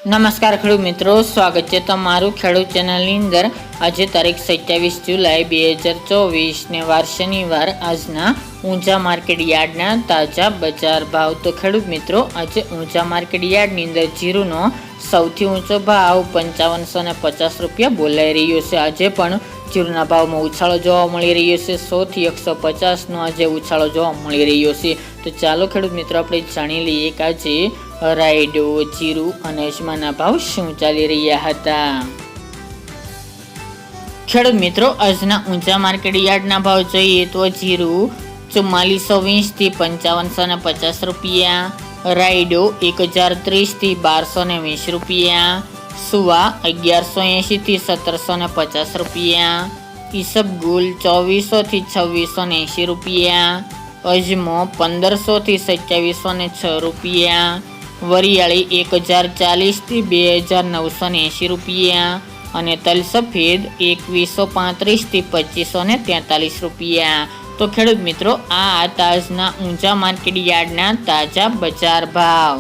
નમસ્કાર ખેડૂત મિત્રો, સ્વાગત છે તમારું ખેડૂત ચેનલની અંદર। આજે તારીખ 27 જુલાઈ 2024 ને વાર શનિવાર। આજના ઊંઝા માર્કેટ યાર્ડના તાજા બજાર ભાવ। તો ખેડૂત મિત્રો, આજે ઊંઝા માર્કેટ યાર્ડની અંદર જીરુનો સૌથી ઊંચો ભાવ 5550 રૂપિયા બોલાઈ રહ્યો છે। આજે પણ જીરુના ભાવમાં ઉછાળો જોવા મળી રહ્યો છે। 100 થી 150નો આજે ઉછાળો જોવા મળી રહ્યો છે। તો ચાલો ખેડૂત મિત્રો, આપણે જાણી લઈએ કે આજે રાયડો, જીરું અને અજમાના ભાવ શું ચાલી રહ્યા હતા। ખેડૂત મિત્રો, આજના ઊંઝા માર્કેટ યાર્ડના ભાવ જોઈએ તો જીરું 4420 થી 5550 રૂપિયા, રાયડો 1030 થી 1220 રૂપિયા, સુવા 1180 થી 1750 રૂપિયા, ઈસબગુલ 2400 થી 2680 રૂપિયા, અજમો 1500 થી 2706 રૂપિયા, વરિયાળી 1040 થી 2980 રૂપિયા અને તલ સફેદ 2135 થી 2543 રૂપિયા। તો ખેડૂત મિત્રો, આ તાજના ઊંઝા માર્કેટ યાર્ડના તાજા બજાર ભાવ।